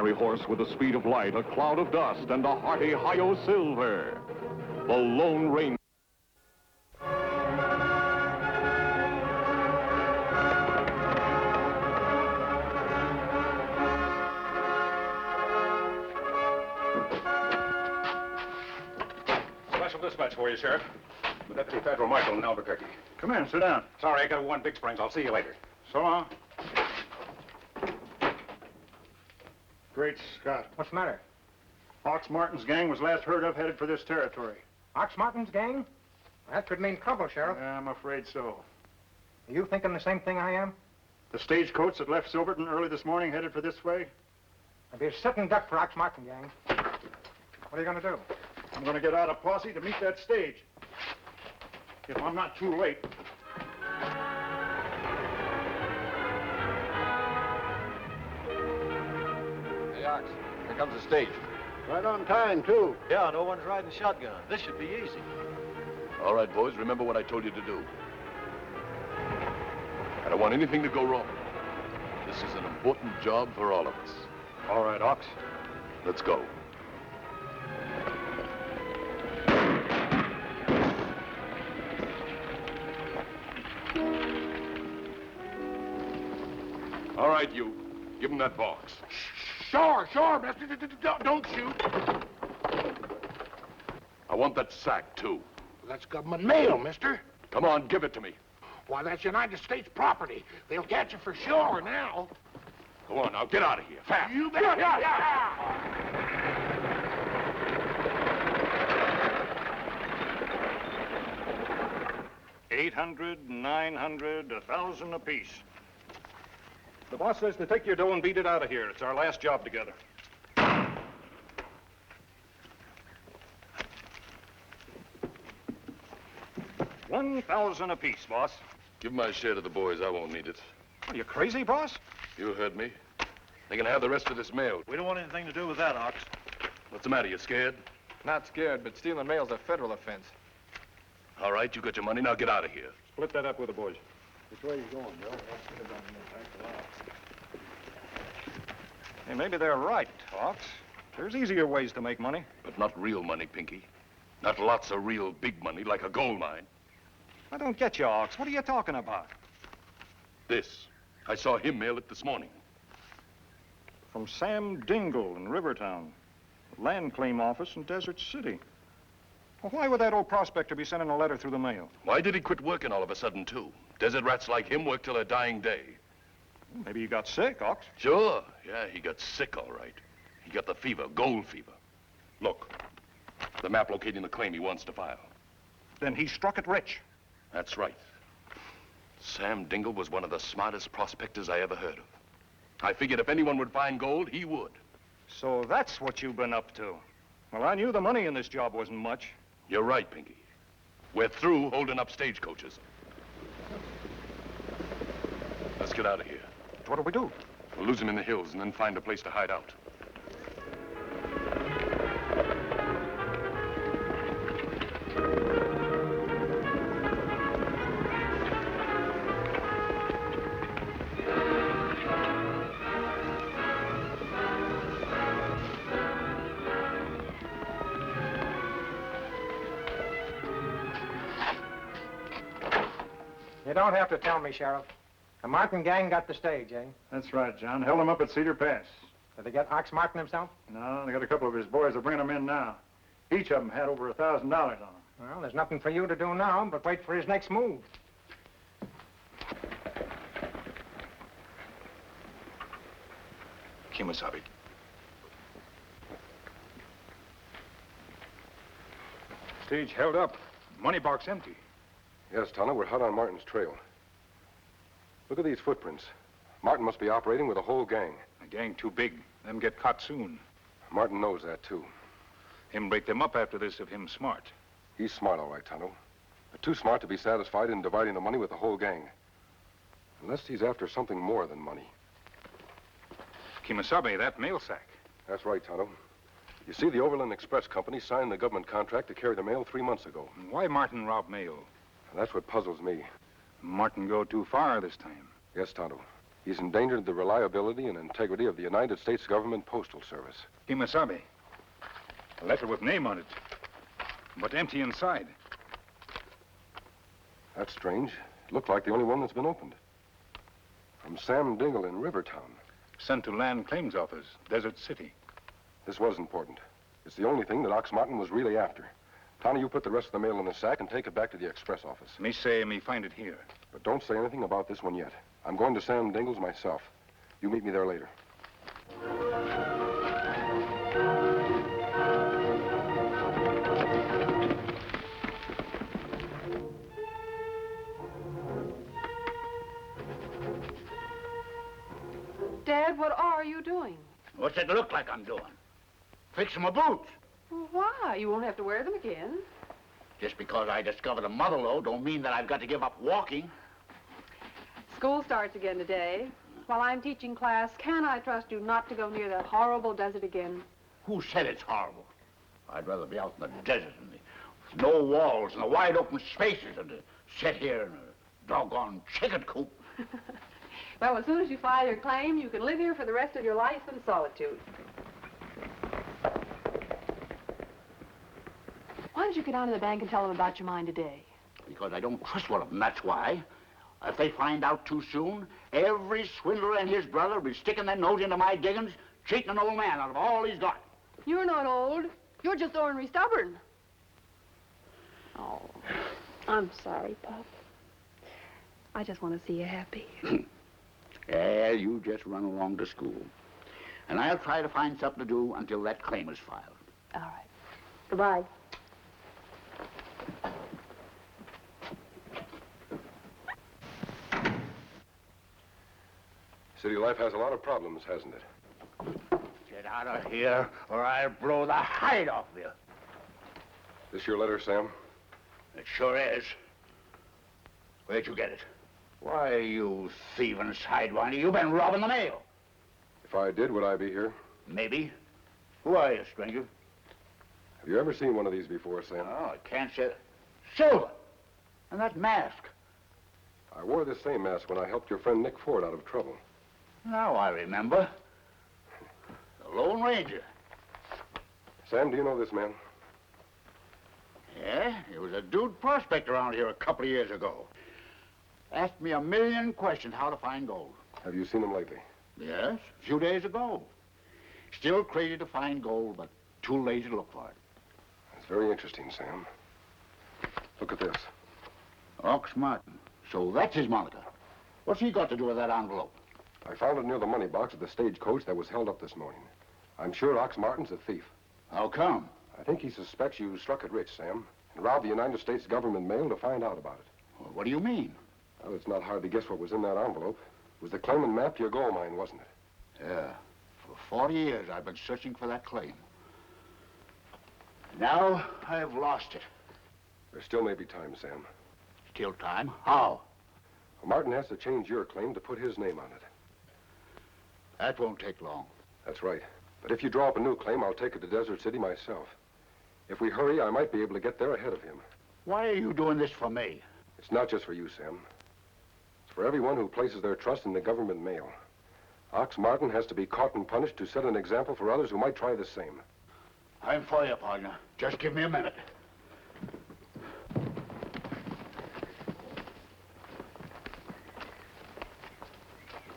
fiery horse with the speed of light, a cloud of dust, and a hearty Hi-Yo Silver. The Lone Ranger. Special dispatch for you, Sheriff. With Deputy Federal Marshal in Albuquerque. Come in, sit down. Sorry, I got one Big Springs. I'll see you later. So long. Great Scott. What's the matter? Ox Martin's gang was last heard of headed for this territory. Ox Martin's gang? That could mean trouble, Sheriff. Yeah, I'm afraid so. Are you thinking the same thing I am? The stagecoach that left Silverton early this morning headed for this way? I'll be a sitting duck for Ox Martin gang. What are you going to do? I'm going to get out a posse to meet that stage. If I'm not too late. Hey, Ox, here comes the stage. Right on time, too. Yeah, no one's riding shotgun. This should be easy. All right, boys, remember what I told you to do. I don't want anything to go wrong. This is an important job for all of us. All right, Ox. Let's go. All right, you. Give him that box. Sure, mister. Don't shoot. I want that sack, too. That's government mail, mister. Come on, give it to me. Why, that's United States property. They'll catch you for sure now. Go on, now, get out of here, fast. You bet. Yeah. 800, 900, 1,000 apiece. The boss says to take your dough and beat it out of here. It's our last job together. $1,000 apiece, boss. Give my share to the boys. I won't need it. Are you crazy, boss? You heard me. They can have the rest of this mail. We don't want anything to do with that, Ox. What's the matter? You scared? Not scared, but stealing mail's a federal offense. All right, you got your money. Now get out of here. Split that up with the boys. Which way are you going, Bill? Hey, maybe they're right, Ox. There's easier ways to make money. But not real money, Pinky. Not lots of real big money like a gold mine. I don't get you, Ox. What are you talking about? This. I saw him mail it this morning. From Sam Dingle in Rivertown. Land claim office in Desert City. Well, why would that old prospector be sending a letter through the mail? Why did he quit working all of a sudden, too? Desert rats like him work till their dying day. Maybe he got sick, Ox. Sure. Yeah, he got sick, all right. He got the fever, gold fever. Look, the map locating the claim he wants to file. Then he struck it rich. That's right. Sam Dingle was one of the smartest prospectors I ever heard of. I figured if anyone would find gold, he would. So that's what you've been up to. Well, I knew the money in this job wasn't much. You're right, Pinky. We're through holding up stagecoaches. Let's get out of here. What do we do? We'll lose him in the hills and then find a place to hide out. You don't have to tell me, Sheriff. The Martin gang got the stage, eh? That's right, John. Held him up at Cedar Pass. Did they get Ox Martin himself? No, they got a couple of his boys. They're bringing him in now. Each of them had over $1,000 on them. Well, there's nothing for you to do now but wait for his next move. Kemosabe. Stage held up. Money box empty. Yes, Tonto, we're hot on Martin's trail. Look at these footprints. Martin must be operating with a whole gang. The gang too big. Them get caught soon. Martin knows that, too. Him break them up after this if him smart. He's smart, all right, Tonto. But too smart to be satisfied in dividing the money with the whole gang. Unless he's after something more than money. Kemosabe, that mail sack. That's right, Tonto. You see, the Overland Express Company signed the government contract to carry the mail 3 months ago. Why Martin rob mail? And that's what puzzles me. Martin go too far this time. Yes, Tonto. He's endangered the reliability and integrity of the United States government postal service. Kimasabi. A letter with name on it, but empty inside. That's strange. It looked like the only one that's been opened. From Sam Dingle in Rivertown. Sent to Land Claims Office, Desert City. This was important. It's the only thing that Ox Martin was really after. Tony, you put the rest of the mail in the sack and take it back to the express office. Me say me find it here. But don't say anything about this one yet. I'm going to Sam Dingle's myself. You meet me there later. Dad, what are you doing? What's it look like I'm doing? Fixing my boots. Well, why? You won't have to wear them again. Just because I discovered a mother lode don't mean that I've got to give up walking. School starts again today. While I'm teaching class, can I trust you not to go near that horrible desert again? Who said it's horrible? I'd rather be out in the desert and the no walls and the wide open spaces than to sit here in a doggone chicken coop. Well, as soon as you file your claim, you can live here for the rest of your life in solitude. Why don't you go down to the bank and tell them about your mine today? Because I don't trust one of them, that's why. If they find out too soon, every swindler and his brother will be sticking their nose into my diggings, cheating an old man out of all he's got. You're not old. You're just ornery stubborn. Oh, I'm sorry, Pop. I just want to see you happy. Yeah, you just run along to school. And I'll try to find something to do until that claim is filed. All right. Goodbye. City life has a lot of problems, hasn't it? Get out of here, or I'll blow the hide off you. This your letter, Sam? It sure is. Where'd you get it? Why, you thieving sidewinder, you've been robbing the mail. If I did, would I be here? Maybe. Who are you, stranger? Have you ever seen one of these before, Sam? Oh, I can't say. Silver! And that mask. I wore this same mask when I helped your friend Nick Ford out of trouble. Now I remember. The Lone Ranger. Sam, do you know this man? Yeah, he was a dude prospect around here a couple of years ago. Asked me a million questions how to find gold. Have you seen him lately? Yes, a few days ago. Still crazy to find gold, but too lazy to look for it. That's very interesting, Sam. Look at this. Ox Martin. So that's his moniker. What's he got to do with that envelope? I found it near the money box of the stagecoach that was held up this morning. I'm sure Ox Martin's a thief. How come? I think he suspects you struck it rich, Sam, and robbed the United States government mail to find out about it. Well, what do you mean? Well, it's not hard to guess what was in that envelope. It was the claim and map to your gold mine, wasn't it? Yeah. For 40 years, I've been searching for that claim. Now, I've lost it. There still may be time, Sam. Still time? How? Well, Martin has to change your claim to put his name on it. That won't take long. That's right. But if you draw up a new claim, I'll take it to Desert City myself. If we hurry, I might be able to get there ahead of him. Why are you doing this for me? It's not just for you, Sam. It's for everyone who places their trust in the government mail. Ox Martin has to be caught and punished to set an example for others who might try the same. I'm for you, partner. Just give me a minute.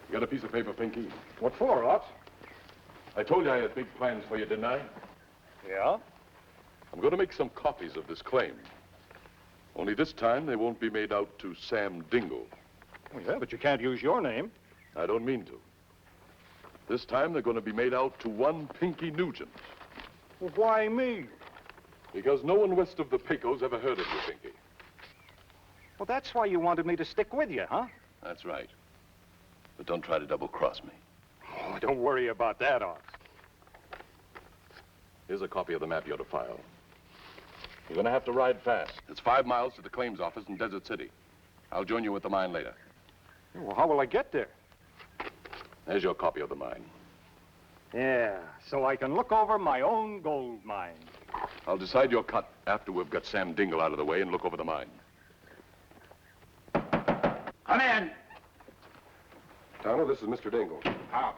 You got a piece of paper, Pinky? What for, Ox? I told you I had big plans for you, didn't I? Yeah? I'm going to make some copies of this claim. Only this time, they won't be made out to Sam Dingle. Well, yeah, but you can't use your name. I don't mean to. This time, they're going to be made out to one Pinky Nugent. Well, why me? Because no one west of the Pecos ever heard of you, Pinky. Well, that's why you wanted me to stick with you, huh? That's right. But don't try to double-cross me. Oh, don't worry about that, Ox. Here's a copy of the map you're to file. You're going to have to ride fast. It's 5 miles to the claims office in Desert City. I'll join you at the mine later. Well, how will I get there? There's your copy of the mine. Yeah, so I can look over my own gold mine. I'll decide your cut after we've got Sam Dingle out of the way and look over the mine. Come in. Tonto, this is Mr. Dingle. How?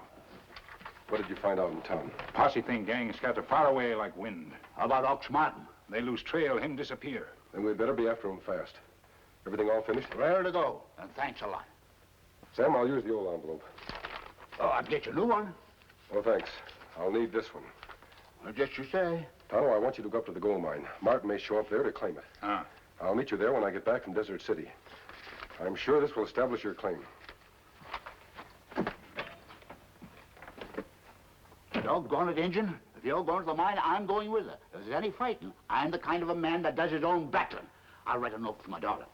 What did you find out in town? Posse thing gang scattered far away like wind. How about Ox Martin? They lose trail, him disappear. Then we'd better be after him fast. Everything all finished? Ready to go. And thanks a lot. Sam, I'll use the old envelope. Oh, I'll get you a new one. Oh, thanks. I'll need this one. Well, just you say. Tonto, I want you to go up to the gold mine. Martin may show up there to claim it. Ah. I'll meet you there when I get back from Desert City. I'm sure this will establish your claim. Doggone it, Injun. If you're going to the mine, I'm going with her. If there's any fighting, I'm the kind of a man that does his own battling. I'll write a note for my daughter.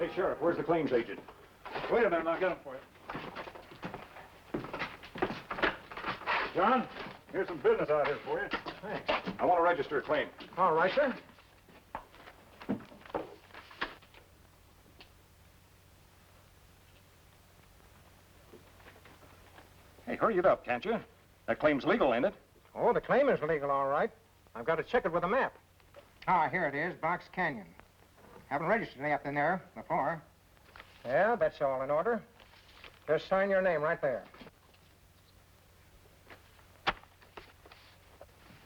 Hey, Sheriff, where's the claims agent? Wait a minute, I'll get him for you. John, here's some business out here for you. Thanks. I want to register a claim. All right, sir. Hey, hurry it up, can't you? That claim's legal, ain't it? Oh, the claim is legal, all right. I've got to check it with a map. Ah, here it is, Box Canyon. Haven't registered it up in there before. Yeah, that's all in order. Just sign your name right there.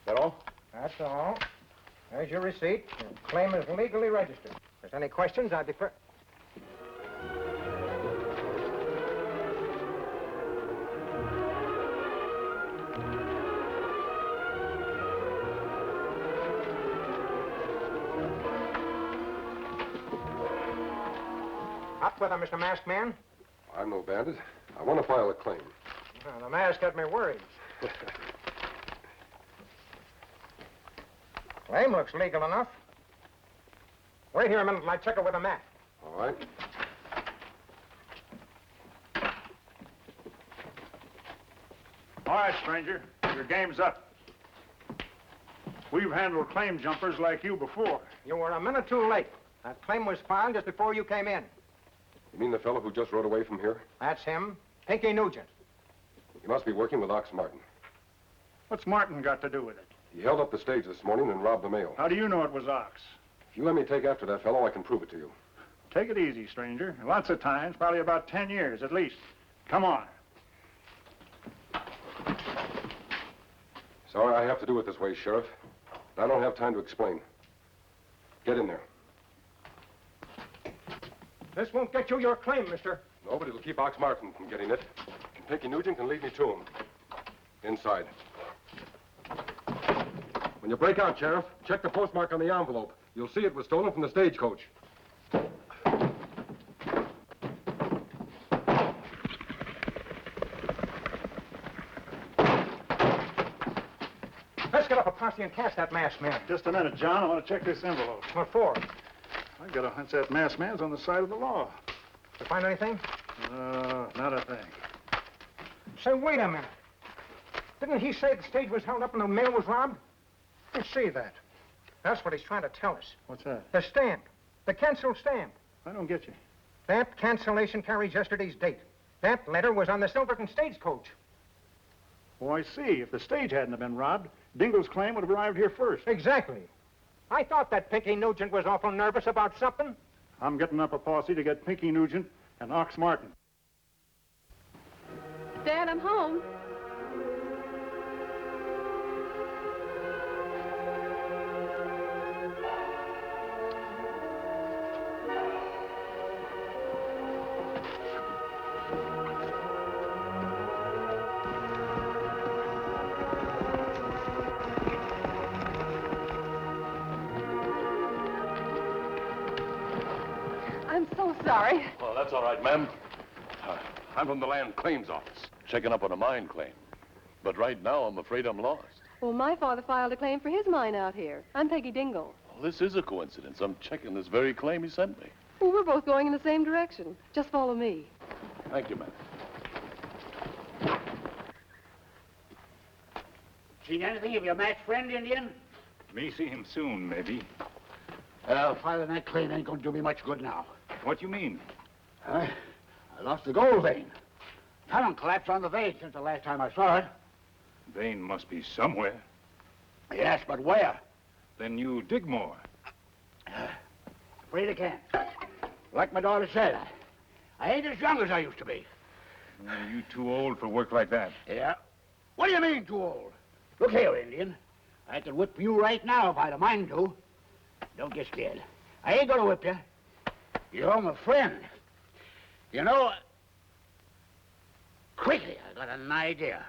That all? That's all. There's your receipt. Your claim is legally registered. If there's any questions, I defer. Up with him, Mr. Masked Man. I'm no bandit. I want to file a claim. Well, the mask got me worried. Claim looks legal enough. Wait here a minute till I check it with a map. All right. All right, stranger. Your game's up. We've handled claim jumpers like you before. You were a minute too late. That claim was filed just before you came in. You mean the fellow who just rode away from here? That's him, Pinky Nugent. He must be working with Ox Martin. What's Martin got to do with it? He held up the stage this morning and robbed the mail. How do you know it was Ox? If you let me take after that fellow, I can prove it to you. Take it easy, stranger. Lots of times, probably about 10 years at least. Come on. Sorry I have to do it this way, Sheriff. I don't have time to explain. Get in there. This won't get you your claim, mister. No, but it'll keep Ox Martin from getting it. And Pinky Nugent can lead me to him. Inside. When you break out, Sheriff, check the postmark on the envelope. You'll see it was stolen from the stagecoach. Let's get up a posse and catch that masked man. Just a minute, John. I want to check this envelope. What for? I got a hunch that masked man's on the side of the law. You find anything? Not a thing. Say, wait a minute. Didn't he say the stage was held up and the mail was robbed? Let's see that. That's what he's trying to tell us. What's that? The stamp. The canceled stamp. I don't get you. That cancellation carries yesterday's date. That letter was on the Silverton stagecoach. Oh, I see. If the stage hadn't have been robbed, Dingle's claim would have arrived here first. Exactly. I thought that Pinky Nugent was awful nervous about something. I'm getting up a posse to get Pinky Nugent and Ox Martin. Dad, I'm home. I'm so sorry. Oh, that's all right, ma'am. I'm from the Land Claims Office, checking up on a mine claim. But right now, I'm afraid I'm lost. Well, my father filed a claim for his mine out here. I'm Peggy Dingle. Well, this is a coincidence. I'm checking this very claim he sent me. Well, we're both going in the same direction. Just follow me. Thank you, ma'am. Seen anything of your match friend, Indian? May see him soon, maybe. Filing that claim ain't gonna do me much good now. What you mean? I lost the gold vein. Tunnel collapsed on the vein since the last time I saw it. Vein must be somewhere. Yes, but where? Then you dig more. Afraid I can't. Like my daughter said, I ain't as young as I used to be. You too old for work like that. Yeah? What do you mean, too old? Look here, Indian. I could whip you right now if I had a mind to. Don't get scared. I ain't gonna whip you. You're my friend. You know, quickly, I got an idea.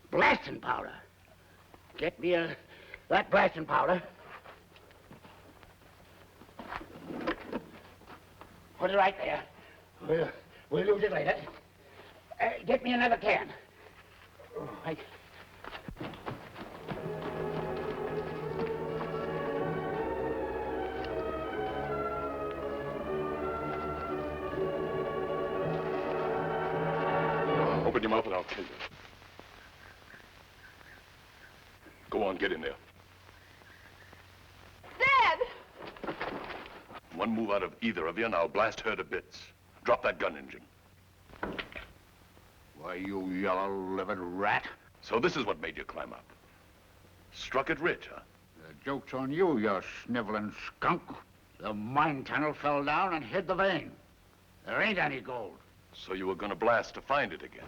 Blasting powder. Get me that blasting powder. Put it right there. We'll use it later. Get me another can. Right. Open your mouth and I'll kill you. Go on, get in there. Dad! One move out of either of you and I'll blast her to bits. Drop that gun, Injun. Why, you yellow-livered rat. So this is what made you climb up. Struck it rich, huh? The joke's on you, you sniveling skunk. The mine tunnel fell down and hid the vein. There ain't any gold. So you were gonna blast to find it again.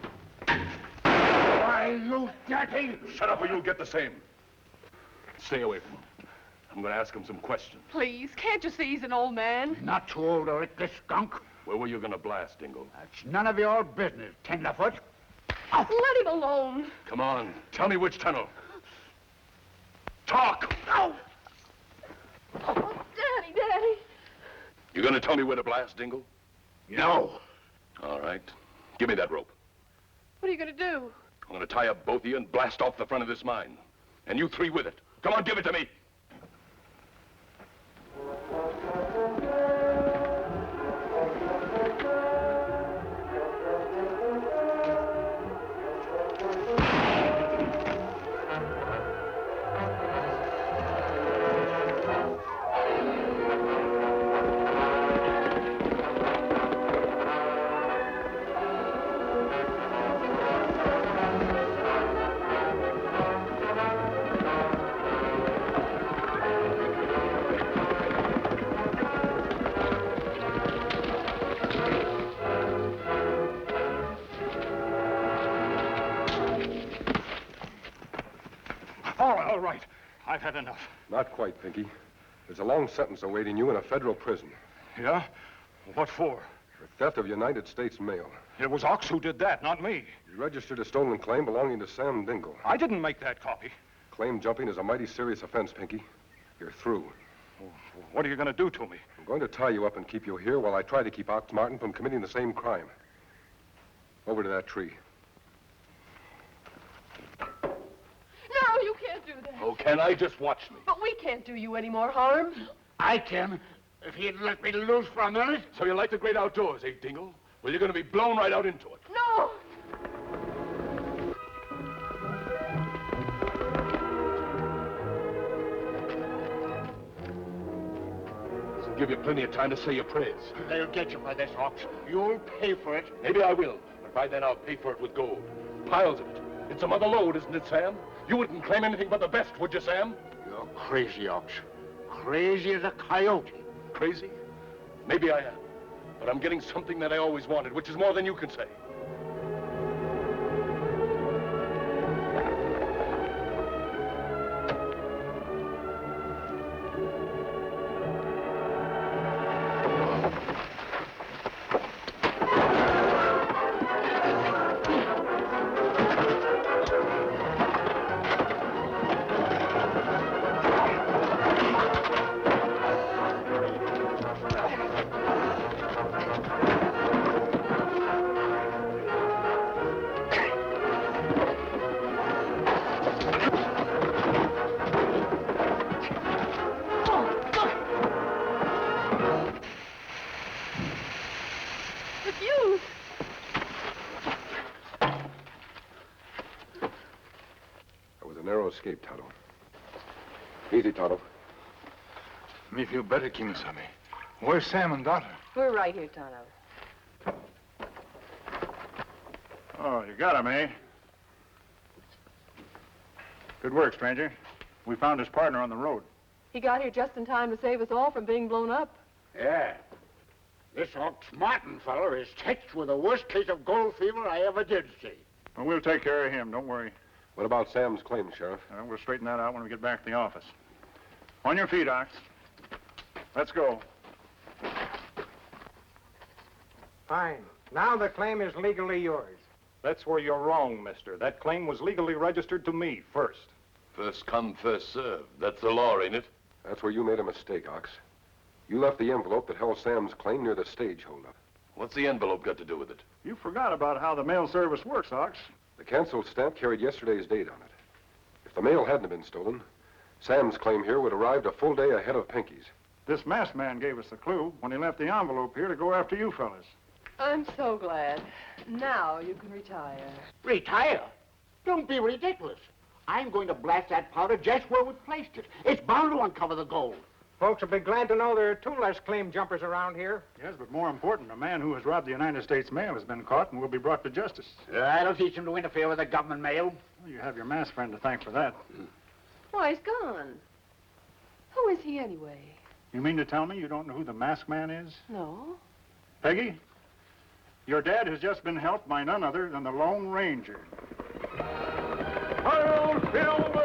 Why, you dirty... Shut up or you'll get the same. Stay away from him. I'm gonna ask him some questions. Please, can't you see he's an old man? Not too old to lick this skunk. Where were you gonna blast, Dingle? That's none of your business, tenderfoot. Let him alone. Come on, tell me which tunnel. Talk! Oh, Daddy, Daddy. You gonna tell me where to blast, Dingle? No. All right. Give me that rope. What are you going to do? I'm gonna tie up both of you and blast off the front of this mine. And you three with it. Come on, give it to me. All right. I've had enough. Not quite, Pinky. There's a long sentence awaiting you in a federal prison Yeah? What for? for theft of United States mail. It was Ox who did that, not me. You registered a stolen claim belonging to Sam Dingle. I didn't make that copy. Claim jumping is a mighty serious offense, Pinky. You're through. What are you going to do to me? I'm going to tie you up and keep you here while I try to keep Ox Martin from committing the same crime. Over to that tree. No, you can't do that. Oh, can I? Just watch me. But we can't do you any more harm. I can, if he'd let me loose for a minute. So you like the great outdoors, eh, Dingle? Well, you're gonna be blown right out into it. No. This'll give you plenty of time to say your prayers. They'll get you for this, Ox. You'll pay for it. Maybe I will, but by then I'll pay for it with gold. Piles of it. It's a mother lode, isn't it, Sam? You wouldn't claim anything but the best, would you, Sam? You're crazy, Ox. Crazy as a coyote. Crazy? Maybe I am. But I'm getting something that I always wanted, which is more than you can say. Refuse. That was a narrow escape, Tonto. Easy, Tonto. Me feel better, Kimasami. Where's Sam and daughter? We're right here, Tonto. Oh, you got him, eh? Good work, stranger. We found his partner on the road. He got here just in time to save us all from being blown up. Yeah. This Ox Martin feller is touched with the worst case of gold fever I ever did see. Well, we'll take care of him. Don't worry. What about Sam's claim, Sheriff? We'll straighten that out when we get back to the office. On your feet, Ox. Let's go. Fine. Now the claim is legally yours. That's where you're wrong, mister. That claim was legally registered to me first. First come, first served. That's the law, ain't it? That's where you made a mistake, Ox. You left the envelope that held Sam's claim near the stage holdup. What's the envelope got to do with it? You forgot about how the mail service works, Ox. The canceled stamp carried yesterday's date on it. If the mail hadn't been stolen, Sam's claim here would have arrived a full day ahead of Pinky's. This masked man gave us the clue when he left the envelope here to go after you fellas. I'm so glad. Now you can retire. Retire? Don't be ridiculous. I'm going to blast that powder just where we placed it. It's bound to uncover the gold. Folks will be glad to know there are 2 less claim jumpers around here. Yes, but more important, a man who has robbed the United States mail has been caught and will be brought to justice. That'll teach him to interfere with the government mail. Well, you have your masked friend to thank for that. Why, he's gone. Who is he anyway? You mean to tell me you don't know who the masked man is? No. Peggy, your dad has just been helped by none other than the Lone Ranger. Hail, Silver!